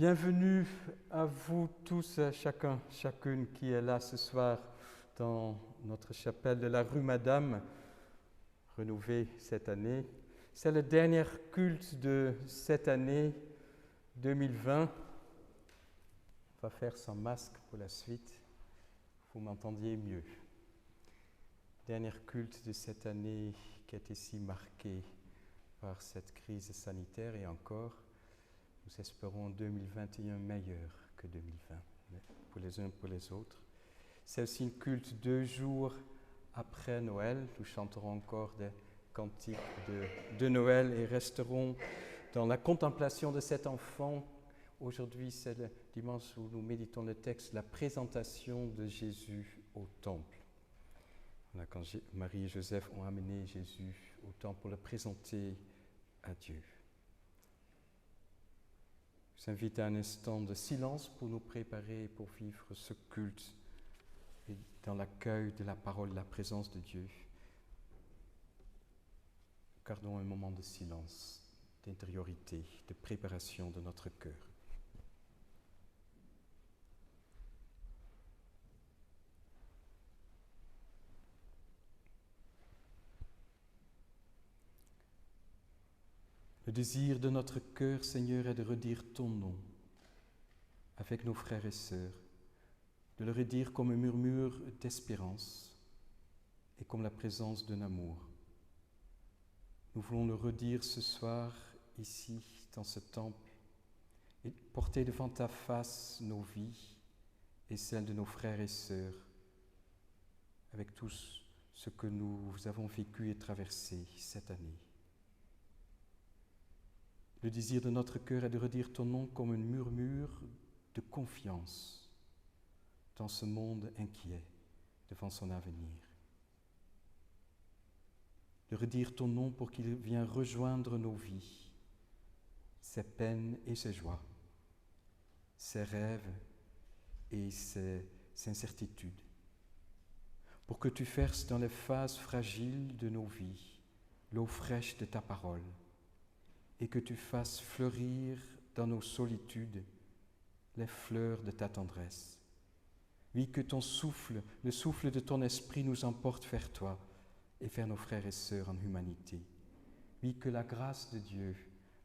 Bienvenue à vous tous, à chacun, chacune qui est là ce soir dans notre chapelle de la rue Madame, rénovée cette année. C'est le dernier culte de cette année 2020. On va faire sans masque pour la suite, vous m'entendiez mieux. Dernier culte de cette année qui a été si marqué par cette crise sanitaire et encore, nous espérons 2021 meilleur que 2020 pour les uns et pour les autres. C'est aussi un culte 2 jours après Noël. Nous chanterons encore des cantiques de Noël et resterons dans la contemplation de cet enfant. Aujourd'hui, c'est le dimanche où nous méditons le texte, la présentation de Jésus au temple. Voilà, quand Marie et Joseph ont amené Jésus au temple pour le présenter à Dieu. Je vous invite à un instant de silence pour nous préparer pour vivre ce culte et dans l'accueil de la parole, de la présence de Dieu. Gardons un moment de silence, d'intériorité, de préparation de notre cœur. Le désir de notre cœur, Seigneur, est de redire ton nom avec nos frères et sœurs, de le redire comme un murmure d'espérance et comme la présence d'un amour. Nous voulons le redire ce soir, ici, dans ce temple, et porter devant ta face nos vies et celles de nos frères et sœurs, avec tout ce que nous avons vécu et traversé cette année. Le désir de notre cœur est de redire ton nom comme un murmure de confiance dans ce monde inquiet devant son avenir. De redire ton nom pour qu'il vienne rejoindre nos vies, ses peines et ses joies, ses rêves et ses incertitudes. Pour que tu verses dans les phases fragiles de nos vies l'eau fraîche de ta parole, et que tu fasses fleurir dans nos solitudes les fleurs de ta tendresse. Oui, que ton souffle, le souffle de ton esprit nous emporte vers toi et vers nos frères et sœurs en humanité. Oui, que la grâce de Dieu,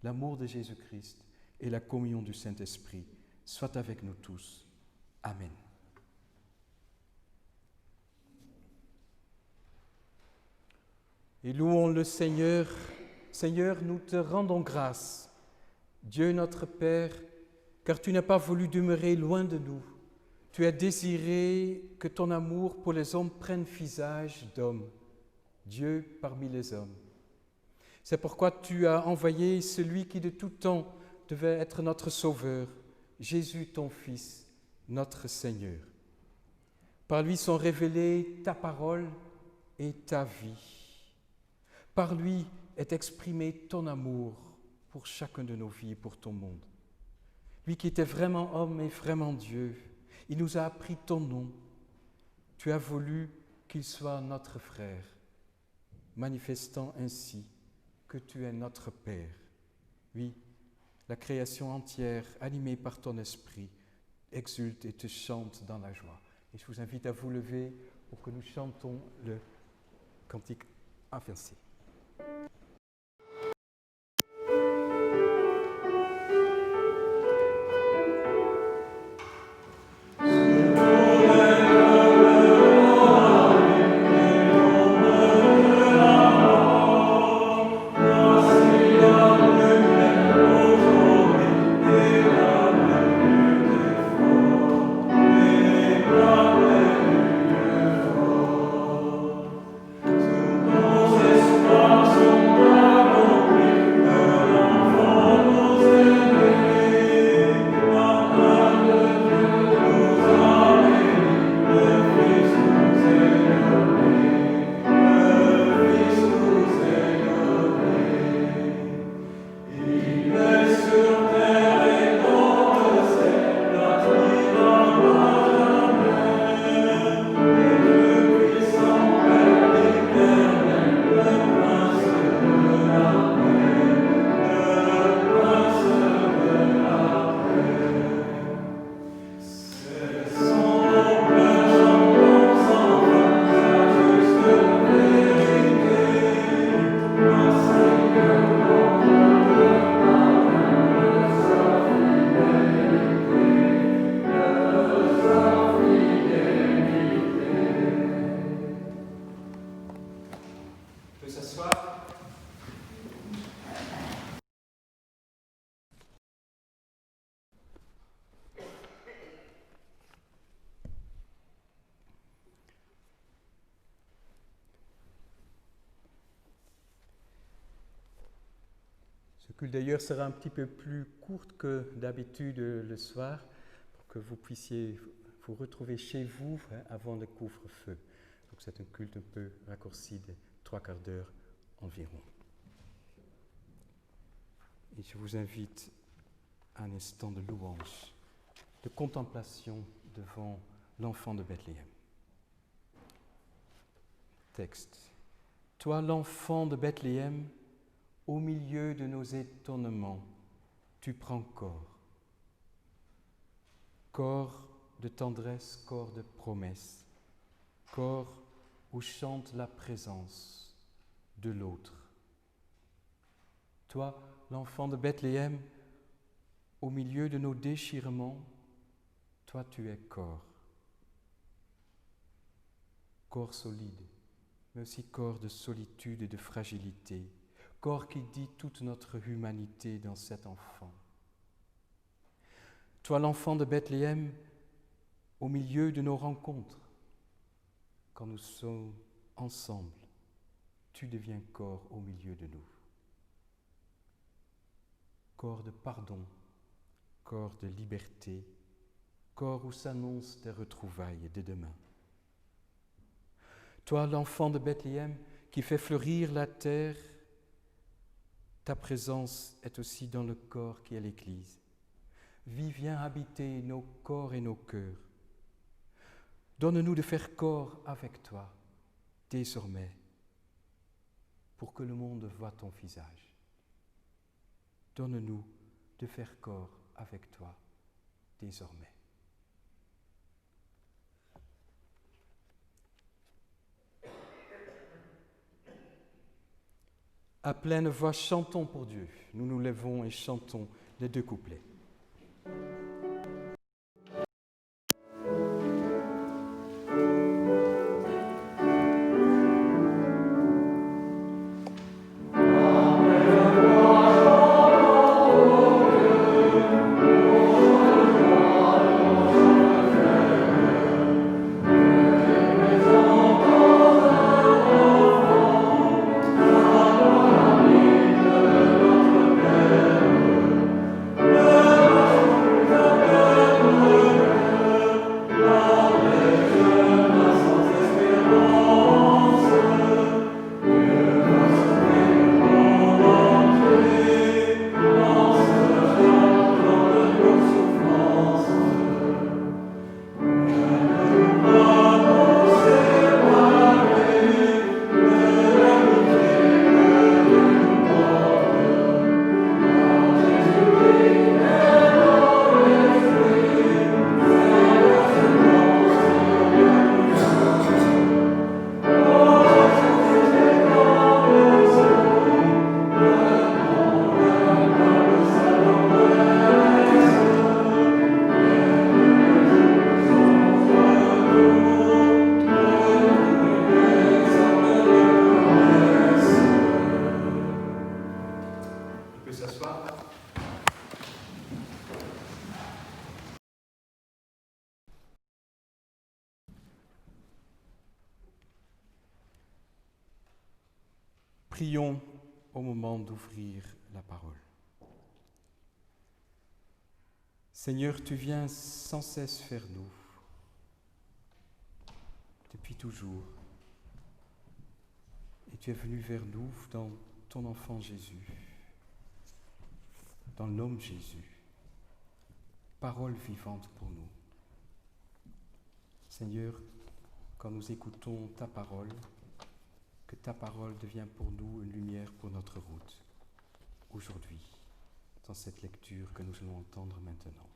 l'amour de Jésus-Christ et la communion du Saint-Esprit soient avec nous tous. Amen. Et louons le Seigneur. Seigneur, nous te rendons grâce, Dieu notre Père, car tu n'as pas voulu demeurer loin de nous. Tu as désiré que ton amour pour les hommes prenne visage d'homme, Dieu parmi les hommes. C'est pourquoi tu as envoyé celui qui de tout temps devait être notre Sauveur, Jésus ton Fils, notre Seigneur. Par lui sont révélées ta parole et ta vie. Par lui est exprimé ton amour pour chacun de nos vies et pour ton monde. Lui qui était vraiment homme et vraiment Dieu, il nous a appris ton nom. Tu as voulu qu'il soit notre frère, manifestant ainsi que tu es notre Père. Oui, la création entière, animée par ton esprit, exulte et te chante dans la joie. Et je vous invite à vous lever pour que nous chantons le cantique inversé. Moses culte d'ailleurs sera un petit peu plus courte que d'habitude le soir, pour que vous puissiez vous retrouver chez vous avant le couvre-feu. Donc c'est un culte un peu raccourci de 3/4 d'heure environ. Et je vous invite à un instant de louange, de contemplation devant l'enfant de Bethléem. Texte. Toi, l'enfant de Bethléem, au milieu de nos étonnements, tu prends corps. Corps de tendresse, corps de promesse, corps où chante la présence de l'autre. Toi, l'enfant de Bethléem, au milieu de nos déchirements, toi tu es corps. Corps solide, mais aussi corps de solitude et de fragilité, corps qui dit toute notre humanité dans cet enfant. Toi, l'enfant de Bethléem, au milieu de nos rencontres, quand nous sommes ensemble, tu deviens corps au milieu de nous. Corps de pardon, corps de liberté, corps où s'annoncent des retrouvailles de demain. Toi, l'enfant de Bethléem, qui fait fleurir la terre, ta présence est aussi dans le corps qui est l'Église. Viens habiter nos corps et nos cœurs. Donne-nous de faire corps avec toi, désormais, pour que le monde voie ton visage. Donne-nous de faire corps avec toi, désormais. À pleine voix, chantons pour Dieu. Nous nous levons et chantons les 2 couplets. Prions au moment d'ouvrir la parole. Seigneur, tu viens sans cesse vers nous, depuis toujours. Et tu es venu vers nous dans ton enfant Jésus, dans l'homme Jésus, parole vivante pour nous. Seigneur, quand nous écoutons ta parole, que ta parole devienne pour nous une lumière pour notre route, aujourd'hui, dans cette lecture que nous allons entendre maintenant.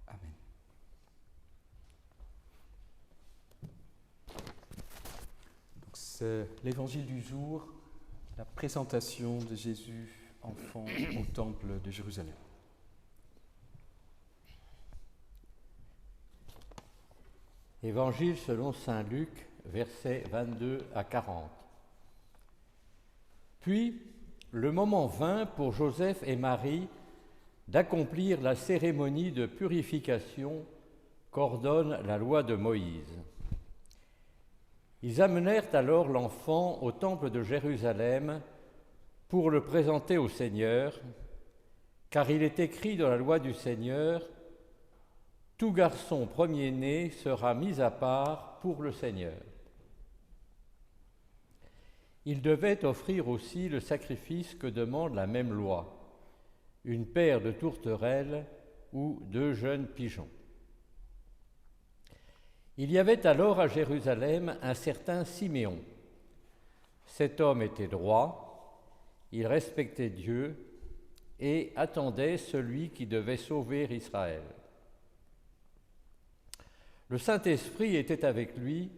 Amen. Donc c'est l'évangile du jour, la présentation de Jésus, enfant, au temple de Jérusalem. Évangile selon saint Luc, versets 22 à 40. Puis, le moment vint pour Joseph et Marie d'accomplir la cérémonie de purification qu'ordonne la loi de Moïse. Ils amenèrent alors l'enfant au temple de Jérusalem pour le présenter au Seigneur, car il est écrit dans la loi du Seigneur, « Tout garçon premier-né sera mis à part pour le Seigneur ». Il devait offrir aussi le sacrifice que demande la même loi, une paire de tourterelles ou 2 jeunes pigeons. Il y avait alors à Jérusalem un certain Siméon. Cet homme était droit, il respectait Dieu et attendait celui qui devait sauver Israël. Le Saint-Esprit était avec lui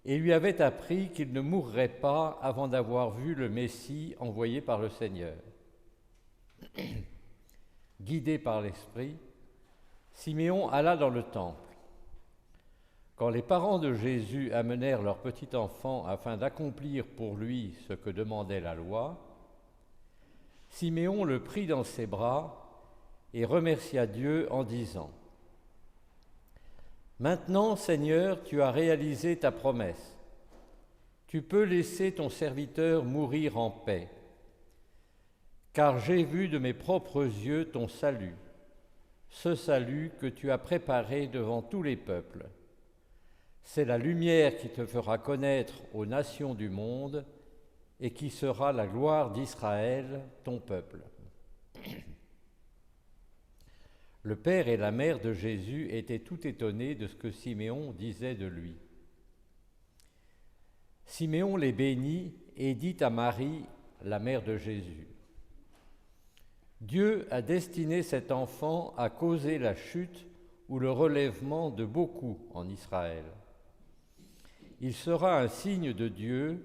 et lui avait appris qu'il ne mourrait pas avant d'avoir vu le Messie envoyé par le Seigneur. Guidé par l'Esprit, Siméon alla dans le temple. Quand les parents de Jésus amenèrent leur petit enfant afin d'accomplir pour lui ce que demandait la loi, Siméon le prit dans ses bras et remercia Dieu en disant : « Maintenant, Seigneur, tu as réalisé ta promesse. Tu peux laisser ton serviteur mourir en paix, car j'ai vu de mes propres yeux ton salut, ce salut que tu as préparé devant tous les peuples. C'est la lumière qui te fera connaître aux nations du monde et qui sera la gloire d'Israël, ton peuple. » Le père et la mère de Jésus étaient tout étonnés de ce que Siméon disait de lui. Siméon les bénit et dit à Marie, la mère de Jésus : « Dieu a destiné cet enfant à causer la chute ou le relèvement de beaucoup en Israël. Il sera un signe de Dieu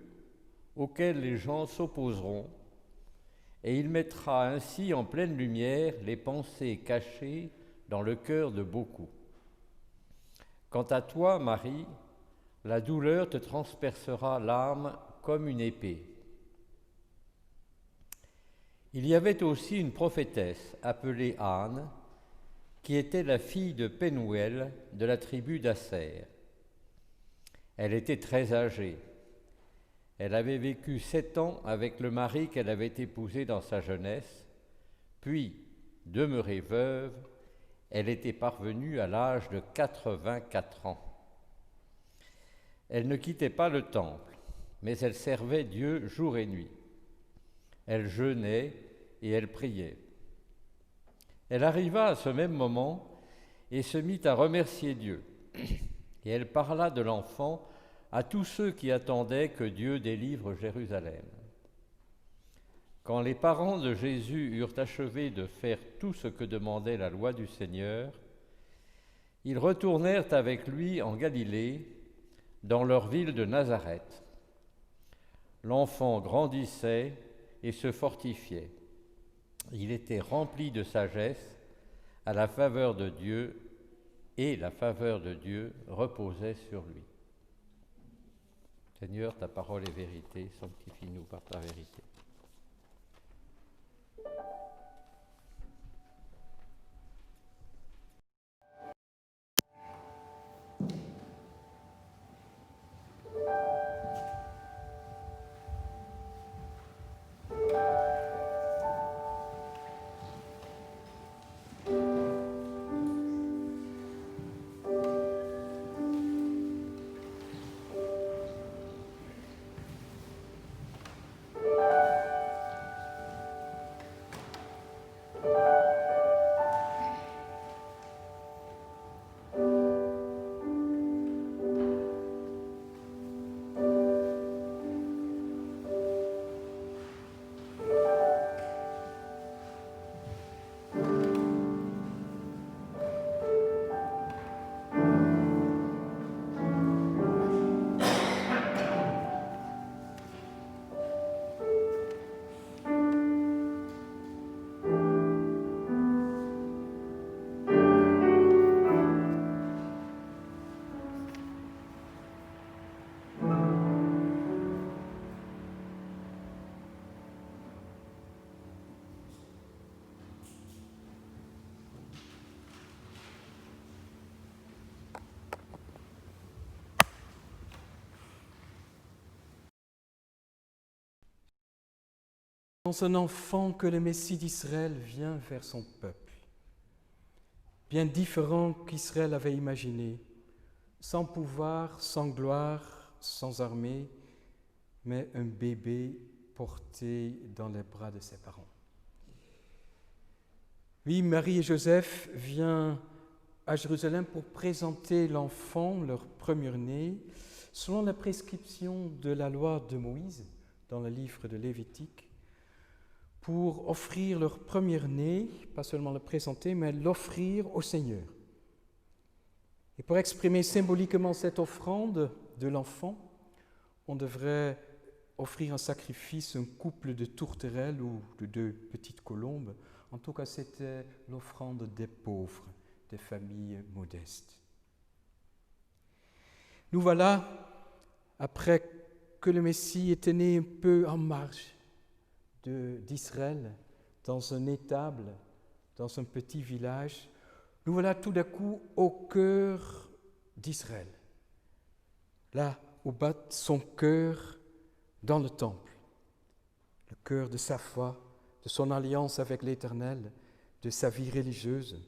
auquel les gens s'opposeront, et il mettra ainsi en pleine lumière les pensées cachées dans le cœur de beaucoup. Quant à toi, Marie, la douleur te transpercera l'âme comme une épée. » Il y avait aussi une prophétesse appelée Anne, qui était la fille de Pénuel de la tribu d'Asser. Elle était très âgée. Elle avait vécu 7 ans avec le mari qu'elle avait épousé dans sa jeunesse, puis, demeurée veuve, elle était parvenue à l'âge de 84 ans. Elle ne quittait pas le temple, mais elle servait Dieu jour et nuit. Elle jeûnait et elle priait. Elle arriva à ce même moment et se mit à remercier Dieu. Et elle parla de l'enfant à tous ceux qui attendaient que Dieu délivre Jérusalem. Quand les parents de Jésus eurent achevé de faire tout ce que demandait la loi du Seigneur, ils retournèrent avec lui en Galilée, dans leur ville de Nazareth. L'enfant grandissait et se fortifiait. Il était rempli de sagesse à la faveur de Dieu, et la faveur de Dieu reposait sur lui. Seigneur, ta parole est vérité, sanctifie-nous par ta vérité. Dans un enfant que le Messie d'Israël vient vers son peuple, bien différent qu'Israël avait imaginé, sans pouvoir, sans gloire, sans armée, mais un bébé porté dans les bras de ses parents. Oui, Marie et Joseph viennent à Jérusalem pour présenter l'enfant, leur premier-né, selon la prescription de la loi de Moïse, dans le livre de Lévitique, pour offrir leur premier-né, pas seulement le présenter, mais l'offrir au Seigneur. Et pour exprimer symboliquement cette offrande de l'enfant, on devrait offrir en sacrifice un couple de tourterelles ou de 2 petites colombes. En tout cas, c'était l'offrande des pauvres, des familles modestes. Nous voilà, après que le Messie était né un peu en marge d'Israël, dans un étable, dans un petit village, nous voilà tout d'un coup au cœur d'Israël, là où bat son cœur dans le temple, le cœur de sa foi, de son alliance avec l'Éternel, de sa vie religieuse.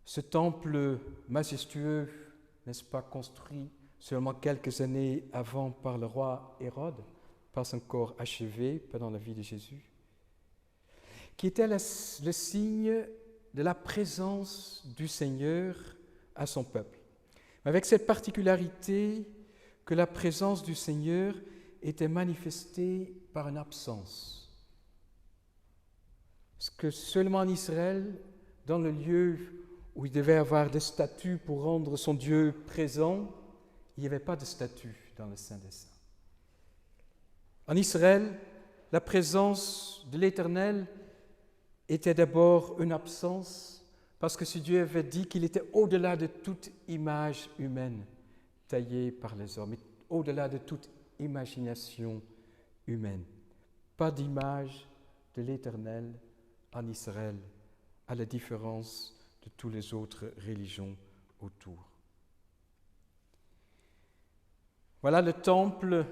Ce temple majestueux, n'est-ce pas, construit seulement quelques années avant par le roi Hérode, pas encore achevé pendant la vie de Jésus, qui était le signe de la présence du Seigneur à son peuple. Avec cette particularité que la présence du Seigneur était manifestée par une absence. Parce que seulement en Israël, dans le lieu où il devait avoir des statues pour rendre son Dieu présent, il n'y avait pas de statue dans le Saint des Saints. En Israël, la présence de l'Éternel était d'abord une absence, parce que ce Dieu avait dit qu'il était au-delà de toute image humaine taillée par les hommes, au-delà de toute imagination humaine. Pas d'image de l'Éternel en Israël, à la différence de toutes les autres religions autour. Voilà le temple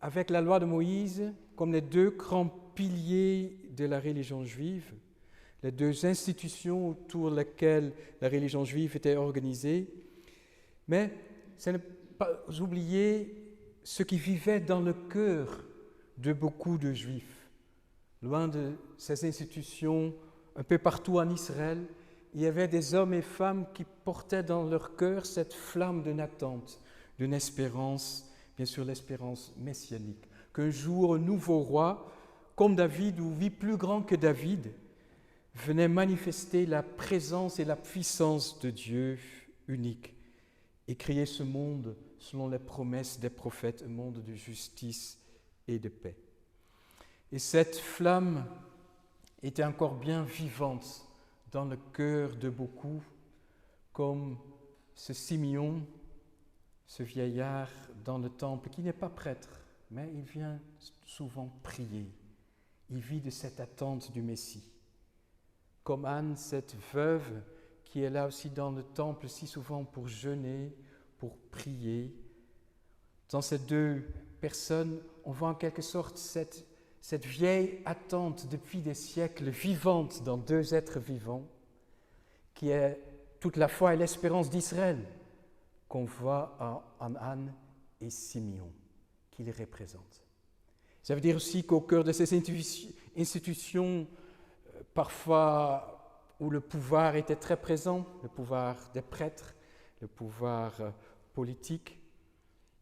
avec la loi de Moïse comme les 2 grands piliers de la religion juive, les 2 institutions autour desquelles la religion juive était organisée. Mais ce n'est pas oublier ce qui vivait dans le cœur de beaucoup de Juifs. Loin de ces institutions, un peu partout en Israël, il y avait des hommes et femmes qui portaient dans leur cœur cette flamme d'une attente, d'une espérance, bien sûr l'espérance messianique, qu'un jour un nouveau roi, comme David ou oui plus grand que David, venait manifester la présence et la puissance de Dieu unique et créer ce monde selon les promesses des prophètes, un monde de justice et de paix. Et cette flamme était encore bien vivante dans le cœur de beaucoup, comme ce Simeon, ce vieillard dans le temple, qui n'est pas prêtre, mais il vient souvent prier. Il vit de cette attente du Messie. Comme Anne, cette veuve qui est là aussi dans le temple si souvent pour jeûner, pour prier. Dans ces 2 personnes, on voit en quelque sorte cette vieille attente depuis des siècles vivante dans 2 êtres vivants, qui est toute la foi et l'espérance d'Israël, qu'on voit en Anne et Simeon, qui les représentent. Ça veut dire aussi qu'au cœur de ces institutions, parfois où le pouvoir était très présent, le pouvoir des prêtres, le pouvoir politique,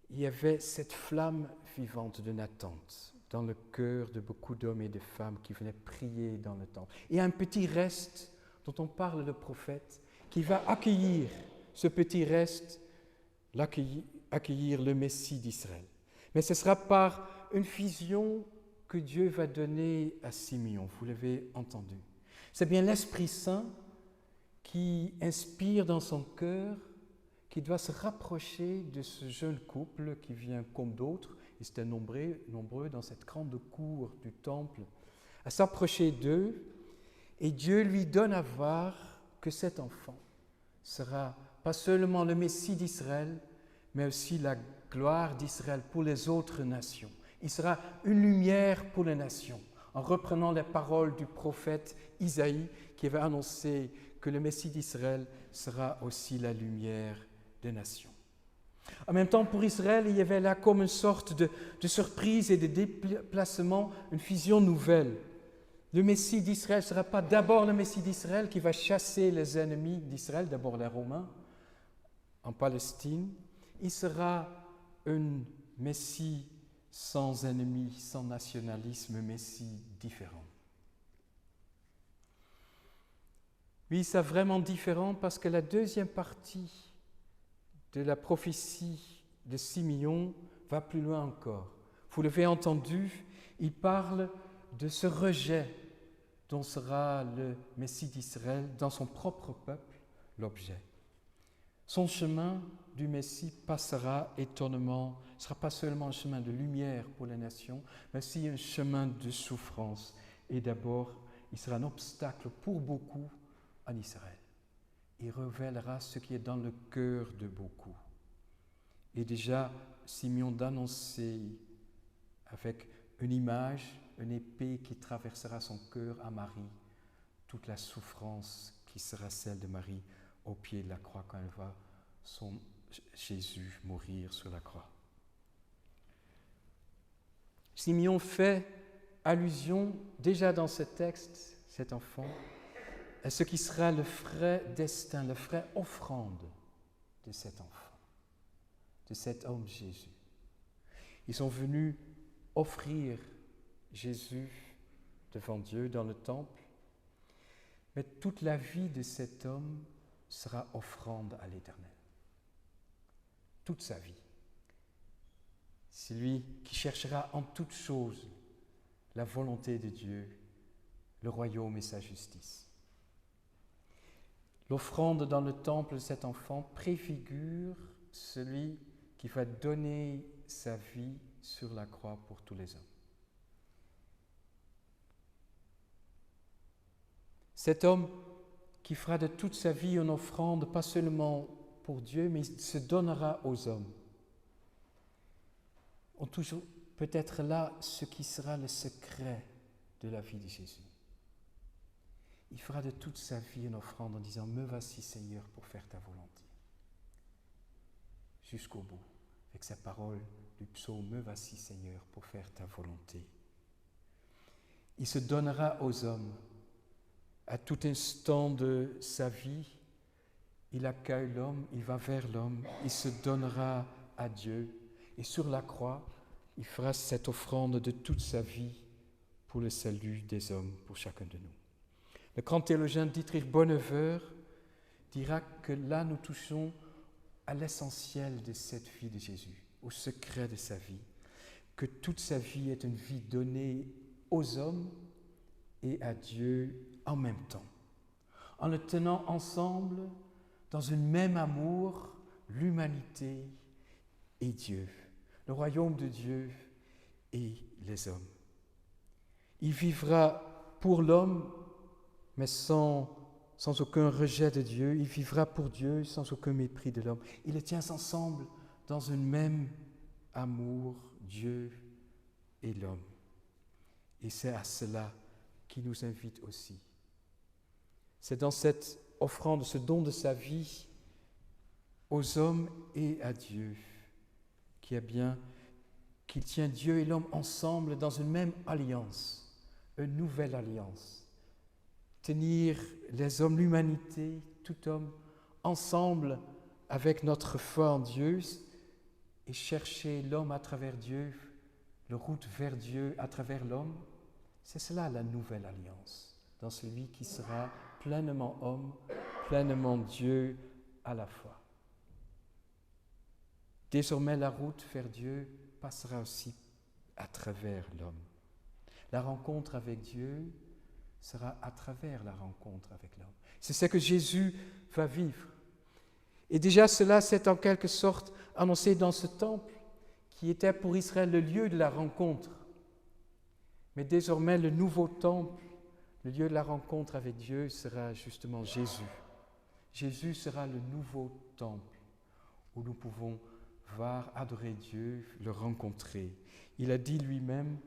il y avait cette flamme vivante d'une attente dans le cœur de beaucoup d'hommes et de femmes qui venaient prier dans le temple. Et un petit reste dont on parle le prophète, qui va accueillir ce petit reste, accueillir le Messie d'Israël. Mais ce sera par une vision que Dieu va donner à Simeon, vous l'avez entendu. C'est bien l'Esprit Saint qui inspire dans son cœur, qui doit se rapprocher de ce jeune couple qui vient comme d'autres, ils étaient nombreux dans cette grande cour du temple, à s'approcher d'eux, et Dieu lui donne à voir que cet enfant sera pas seulement le Messie d'Israël, mais aussi la gloire d'Israël pour les autres nations, Il sera une lumière pour les nations, en reprenant les paroles du prophète Isaïe qui avait annoncé que le Messie d'Israël sera aussi la lumière des nations. En même temps, pour Israël, il y avait là comme une sorte de surprise et de déplacement, une vision nouvelle. Le Messie d'Israël ne sera pas d'abord le Messie d'Israël qui va chasser les ennemis d'Israël, d'abord les Romains, en Palestine. Il sera un Messie sans ennemis, sans nationalisme, Messie différent. Oui, c'est vraiment différent parce que la deuxième partie de la prophétie de Simeon va plus loin encore. Vous l'avez entendu, il parle de ce rejet dont sera le Messie d'Israël dans son propre peuple, l'objet. Son chemin du Messie passera étonnamment, ne sera pas seulement un chemin de lumière pour les nations, mais aussi un chemin de souffrance. Et d'abord, il sera un obstacle pour beaucoup en Israël. Il révélera ce qui est dans le cœur de beaucoup. Et déjà, Simeon d'annoncer avec une image, une épée qui traversera son cœur à Marie, toute la souffrance qui sera celle de Marie au pied de la croix quand elle va son Jésus mourir sur la croix. Simeon fait allusion déjà dans ce texte, cet enfant, à ce qui sera le vrai destin, le vrai offrande de cet enfant, de cet homme Jésus. Ils sont venus offrir Jésus devant Dieu dans le temple, mais toute la vie de cet homme sera offrande à l'Éternel. Toute sa vie. C'est lui qui cherchera en toutes choses la volonté de Dieu, le royaume et sa justice. L'offrande dans le temple de cet enfant préfigure celui qui va donner sa vie sur la croix pour tous les hommes. Cet homme qui fera de toute sa vie une offrande, pas seulement pour Dieu, mais il se donnera aux hommes. On touche peut-être là ce qui sera le secret de la vie de Jésus. Il fera de toute sa vie une offrande en disant « Me voici Seigneur pour faire ta volonté ». Jusqu'au bout, avec sa parole du psaume « Me voici Seigneur pour faire ta volonté ». Il se donnera aux hommes. À tout instant de sa vie, il accueille l'homme, il va vers l'homme, il se donnera à Dieu. Et sur la croix, il fera cette offrande de toute sa vie pour le salut des hommes, pour chacun de nous. Le grand théologien Dietrich Bonhoeffer dira que là, nous touchons à l'essentiel de cette vie de Jésus, au secret de sa vie, que toute sa vie est une vie donnée aux hommes et à Dieu en même temps, en le tenant ensemble dans un même amour, l'humanité et Dieu, le royaume de Dieu et les hommes. Il vivra pour l'homme, mais sans aucun rejet de Dieu. Il vivra pour Dieu sans aucun mépris de l'homme. Il les tient ensemble dans un même amour, Dieu et l'homme. Et c'est à cela qu'il nous invite aussi. C'est dans cette offrande, ce don de sa vie aux hommes et à Dieu qu'il tient Dieu et l'homme ensemble dans une même alliance, une nouvelle alliance. Tenir les hommes, l'humanité, tout homme, ensemble avec notre foi en Dieu et chercher l'homme à travers Dieu, la route vers Dieu à travers l'homme, c'est cela la nouvelle alliance, dans celui qui sera pleinement homme, pleinement Dieu à la fois. Désormais, la route vers Dieu passera aussi à travers l'homme. La rencontre avec Dieu sera à travers la rencontre avec l'homme. C'est ce que Jésus va vivre. Et déjà cela s'est en quelque sorte annoncé dans ce temple qui était pour Israël le lieu de la rencontre. Mais désormais, le nouveau temple, le lieu de la rencontre avec Dieu sera justement Jésus. Jésus sera le nouveau temple où nous pouvons voir, adorer Dieu, le rencontrer. Il a dit lui-même,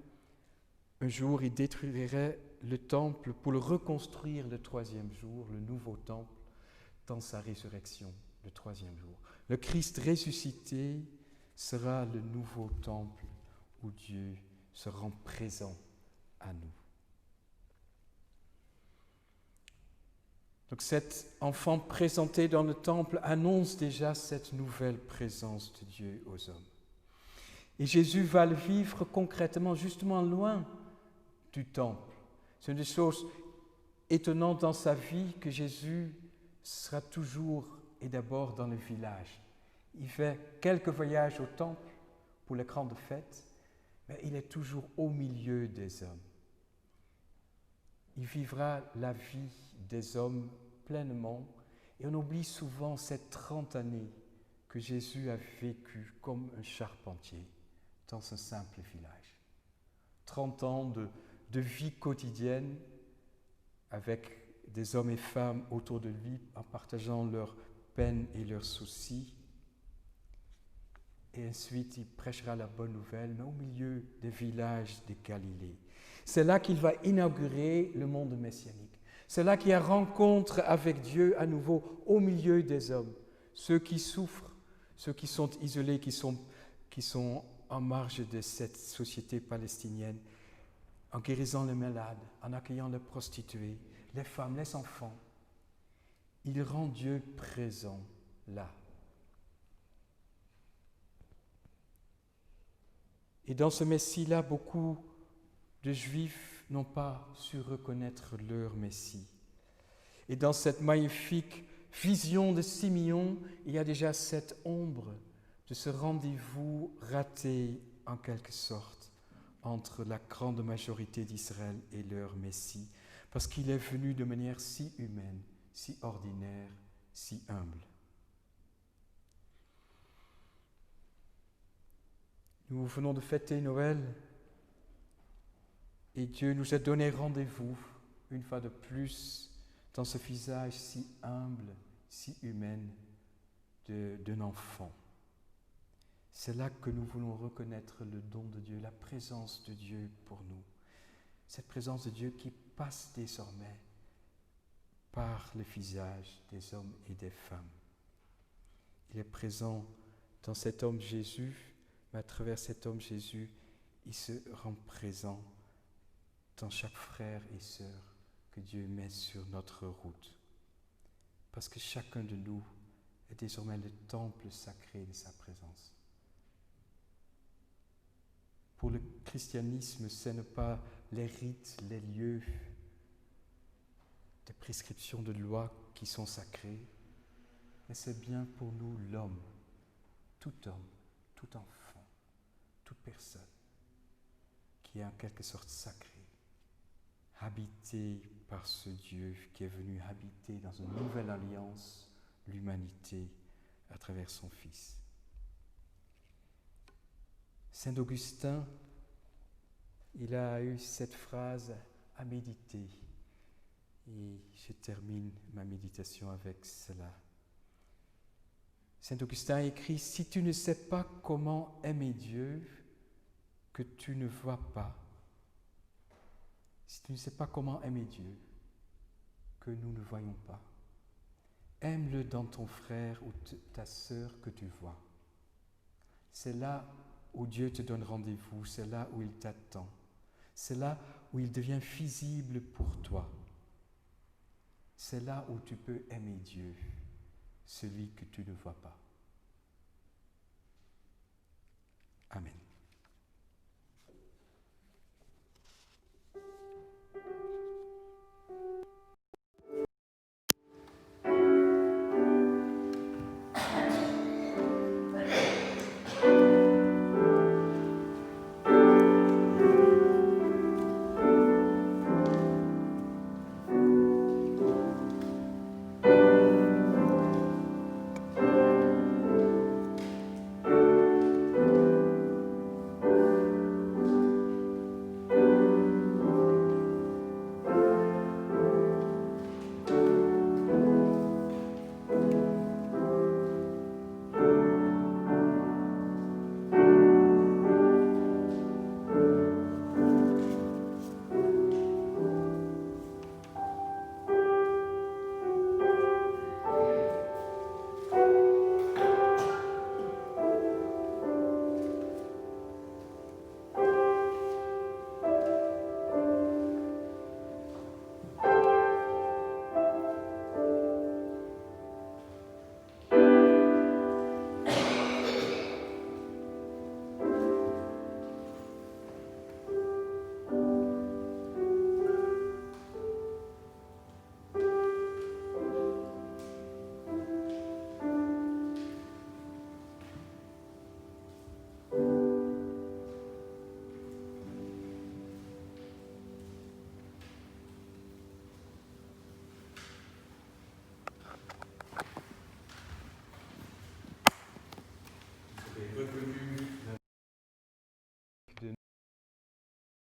un jour il détruirait le temple pour le reconstruire le troisième jour, le nouveau temple, dans sa résurrection, le troisième jour. Le Christ ressuscité sera le nouveau temple où Dieu se rend présent à nous. Donc cet enfant présenté dans le temple annonce déjà cette nouvelle présence de Dieu aux hommes. Et Jésus va le vivre concrètement, justement loin du temple. C'est une des choses étonnantes dans sa vie que Jésus sera toujours et d'abord dans le village. Il fait quelques voyages au temple pour les grandes fêtes, mais il est toujours au milieu des hommes. Il vivra la vie des hommes pleinement et on oublie souvent ces 30 années que Jésus a vécues comme un charpentier dans un simple village. 30 ans de vie quotidienne avec des hommes et femmes autour de lui en partageant leurs peines et leurs soucis. Et ensuite, il prêchera la bonne nouvelle, mais au milieu des villages de Galilée. C'est là qu'il va inaugurer le monde messianique. C'est là qu'il y a rencontre avec Dieu à nouveau au milieu des hommes. Ceux qui souffrent, ceux qui sont isolés, qui sont en marge de cette société palestinienne, en guérissant les malades, en accueillant les prostituées, les femmes, les enfants. Il rend Dieu présent là. Et dans ce Messie-là, beaucoup de Juifs n'ont pas su reconnaître leur Messie. Et dans cette magnifique vision de Simeon, il y a déjà cette ombre de ce rendez-vous raté en quelque sorte entre la grande majorité d'Israël et leur Messie, parce qu'il est venu de manière si humaine, si ordinaire, si humble. Nous venons de fêter Noël et Dieu nous a donné rendez-vous une fois de plus dans ce visage si humble, si humain d'un enfant. C'est là que nous voulons reconnaître le don de Dieu, la présence de Dieu pour nous. Cette présence de Dieu qui passe désormais par le visage des hommes et des femmes. Il est présent dans cet homme Jésus, mais à travers cet homme Jésus, il se rend présent dans chaque frère et sœur que Dieu met sur notre route. Parce que chacun de nous est désormais le temple sacré de sa présence. Pour le christianisme, ce n'est pas les rites, les lieux, des prescriptions de loi qui sont sacrées, mais c'est bien pour nous l'homme, tout homme, tout enfant, toute personne qui est en quelque sorte sacré, habité par ce Dieu qui est venu habiter dans une nouvelle alliance l'humanité à travers son Fils. Saint Augustin, il a eu cette phrase à méditer et je termine ma méditation avec cela. Saint Augustin écrit « Si tu ne sais pas comment aimer Dieu, que tu ne vois pas. Si tu ne sais pas comment aimer Dieu, que nous ne voyons pas. Aime-le dans ton frère ou ta sœur que tu vois. C'est là où Dieu te donne rendez-vous, c'est là où il t'attend. C'est là où il devient visible pour toi. C'est là où tu peux aimer Dieu, celui que tu ne vois pas. Amen.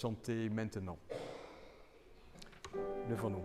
chanter maintenant. Levons-nous.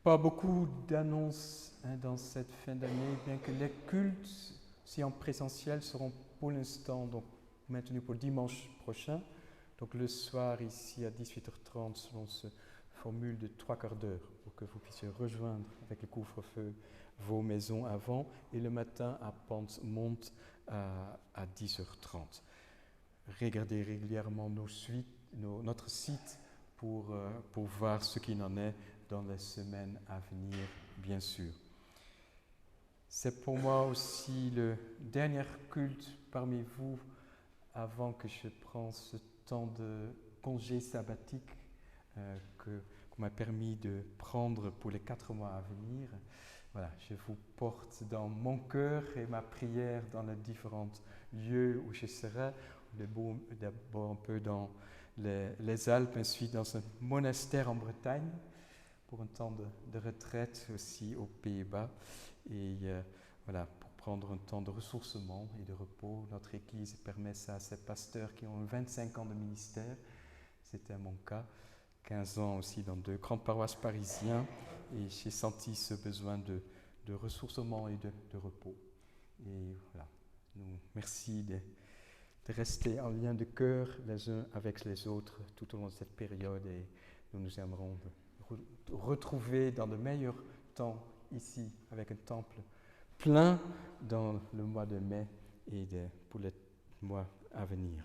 Pas beaucoup d'annonces dans cette fin d'année, bien que les cultes, si en présentiel, seront pour l'instant donc maintenus pour dimanche prochain. Donc le soir ici à 18h30 selon cette formule de 3/4 d'heure pour que vous puissiez rejoindre avec le couvre-feu vos maisons avant, et le matin à Pente-Monte à 10h30. Regardez régulièrement notre site pour voir ce qu'il en est dans les semaines à venir, bien sûr. C'est pour moi aussi le dernier culte parmi vous avant que je prenne ce temps de congé sabbatique qu'on m'a permis de prendre pour les 4 mois à venir. Voilà, je vous porte dans mon cœur et ma prière dans les différents lieux où je serai. D'abord un peu dans les Alpes, ensuite dans un monastère en Bretagne, pour un temps de retraite aussi aux Pays-Bas, et voilà, pour prendre un temps de ressourcement et de repos. Notre Église permet ça à ses pasteurs qui ont 25 ans de ministère, c'était mon cas, 15 ans aussi dans 2 grandes paroisses parisiennes, et j'ai senti ce besoin de ressourcement et de repos. Et voilà, merci de rester en lien de cœur les uns avec les autres tout au long de cette période, et nous aimerons retrouver dans de meilleurs temps ici avec un temple plein dans le mois de mai et pour les mois à venir.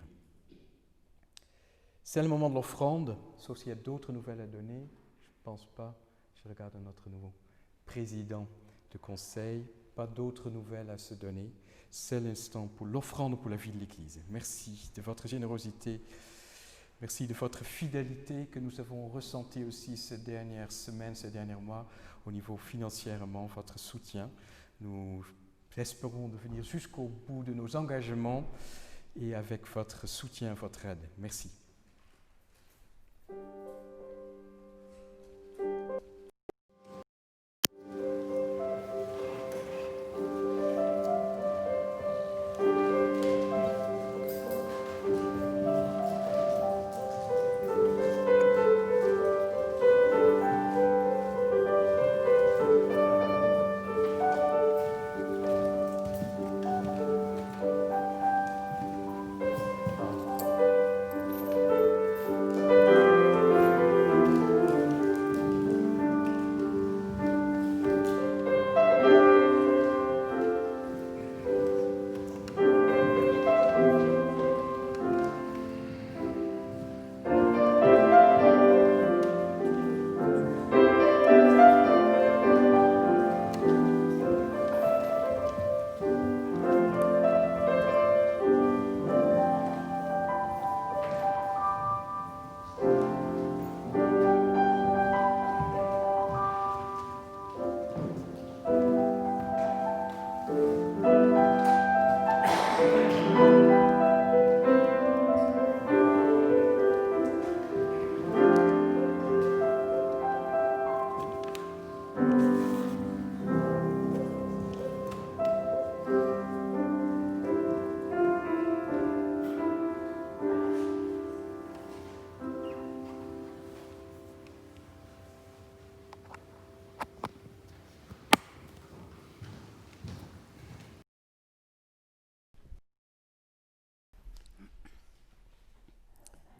C'est le moment de l'offrande, sauf s'il y a d'autres nouvelles à donner. Je ne pense pas. Je regarde notre nouveau président de conseil. Pas d'autres nouvelles à se donner. C'est l'instant pour l'offrande pour la vie de l'Église. Merci de votre générosité. Merci de votre fidélité que nous avons ressentie aussi ces dernières semaines, ces derniers mois, au niveau financièrement, votre soutien. Nous espérons de venir jusqu'au bout de nos engagements et avec votre soutien, votre aide. Merci.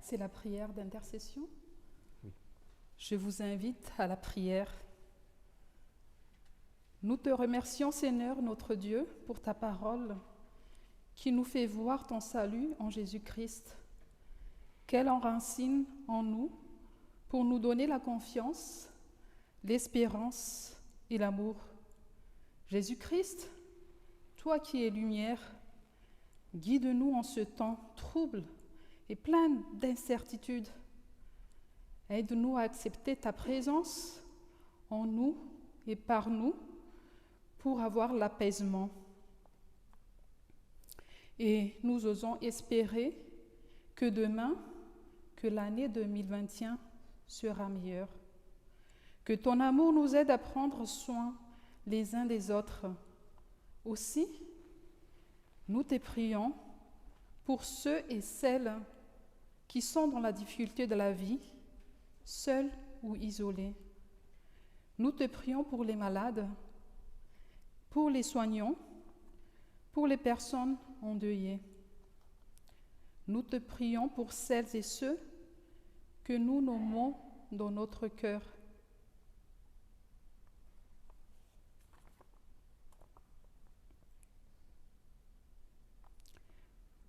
c'est la prière d'intercession. Oui. Je vous invite à la prière. Nous te remercions, Seigneur, notre Dieu, pour ta parole qui nous fait voir ton salut en Jésus-Christ, qu'elle enracine en nous pour nous donner la confiance, l'espérance et l'amour. Jésus-Christ, toi qui es lumière, guide-nous en ce temps trouble et plein d'incertitudes. Aide-nous à accepter ta présence en nous et par nous pour avoir l'apaisement. Et nous osons espérer que demain, que l'année 2021 sera meilleure. Que ton amour nous aide à prendre soin les uns des autres. Aussi, nous te prions pour ceux et celles qui sont dans la difficulté de la vie, seuls ou isolés. Nous te prions pour les malades, pour les soignants, pour les personnes endeuillées. Nous te prions pour celles et ceux que nous nommons dans notre cœur.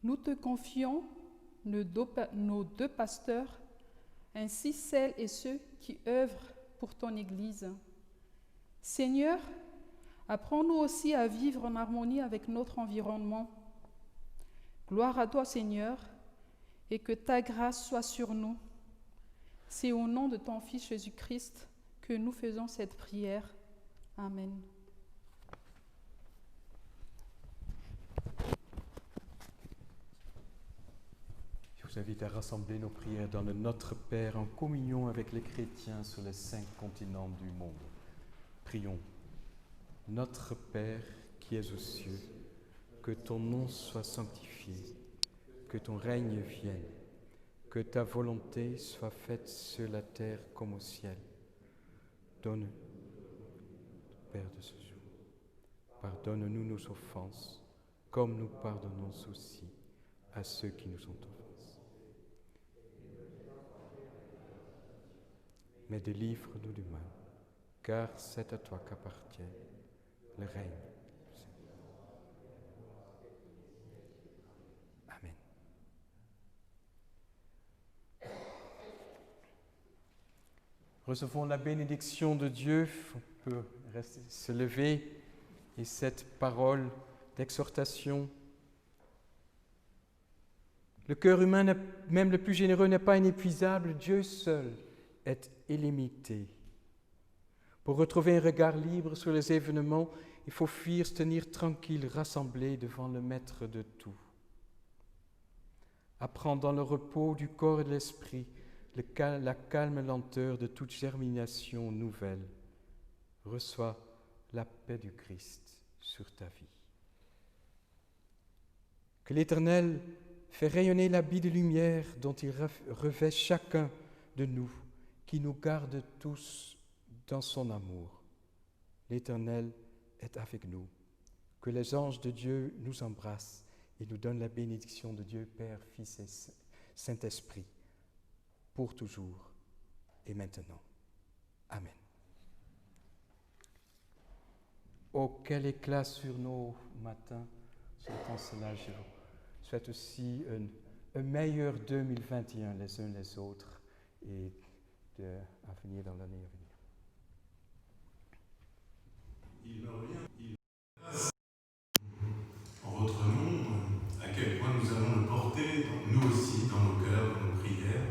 Nous te confions nos deux pasteurs, ainsi celles et ceux qui œuvrent pour ton Église. Seigneur, apprends-nous aussi à vivre en harmonie avec notre environnement. Gloire à toi, Seigneur, et que ta grâce soit sur nous. C'est au nom de ton Fils Jésus-Christ que nous faisons cette prière. Amen. Je vous invite à rassembler nos prières dans le Notre Père en communion avec les chrétiens sur les 5 continents du monde. Prions. Notre Père qui es aux cieux, que ton nom soit sanctifié, que ton règne vienne, que ta volonté soit faite sur la terre comme au ciel. Donne, Père de ce jour, pardonne-nous nos offenses, comme nous pardonnons aussi à ceux qui nous ont offensés. Mais délivre-nous du mal, car c'est à toi qu'appartient le règne. Amen. Recevons la bénédiction de Dieu. On peut se lever et cette parole d'exhortation. Le cœur humain, même le plus généreux, n'est pas inépuisable. Dieu seul est illimité. Pour retrouver un regard libre sur les événements, il faut fuir, se tenir tranquille, rassemblé devant le Maître de tout. Apprendre dans le repos du corps et de l'esprit la calme lenteur de toute germination nouvelle. Reçois la paix du Christ sur ta vie. Que l'Éternel fait rayonner l'habit de lumière dont il revêt chacun de nous, qui nous garde tous dans son amour. L'Éternel est avec nous. Que les anges de Dieu nous embrassent et nous donnent la bénédiction de Dieu, Père, Fils et Saint-Esprit, pour toujours et maintenant. Amen. Oh, quel éclat sur nos matins, j'entends cela, je vous souhaite aussi un meilleur 2021 les uns les autres et à venir dans l'année à venir. Il me revient en votre nom à quel point nous allons le porter, nous aussi, dans nos cœurs, dans nos prières,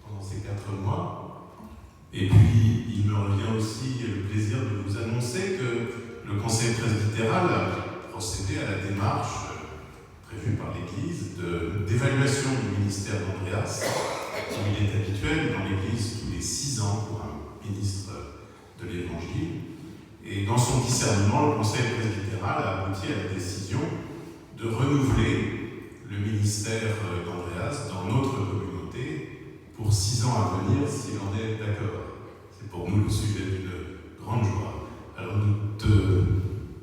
pendant ces 4 mois. Et puis, il me revient aussi le plaisir de vous annoncer que le Conseil presbytéral a procédé à la démarche prévue par l'Église d'évaluation du ministère d'Andreas, comme il est habituel dans l'Église tous les 6 ans pour un ministre de l'Évangile. Et dans son discernement, le Conseil presbytéral a abouti à la décision de renouveler le ministère d'Andreas dans notre communauté pour 6 ans à venir, s'il en est d'accord. C'est pour nous le sujet d'une grande joie. Alors nous te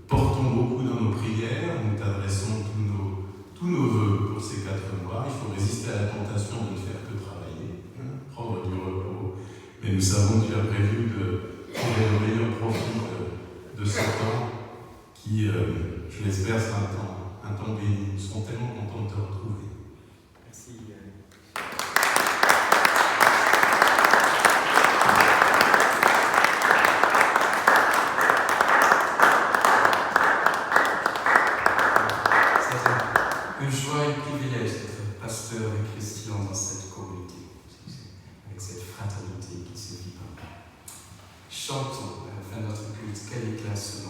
portons beaucoup dans nos prières, nous t'adressons tous nos vœux pour ces 4 mois. Il faut résister à la tentation de ne faire que travailler. nous savons que tu as prévu de tirer le meilleur profit de ce temps qui, je l'espère, sera un temps béni. Nous serons tellement contents de te retrouver. Merci. C'est une joie et un privilège d'être pasteur et chrétien dans cette communauté, avec cette fraternité qui se vit par là. Chantons à la fin de notre culte, quel éclat sonore.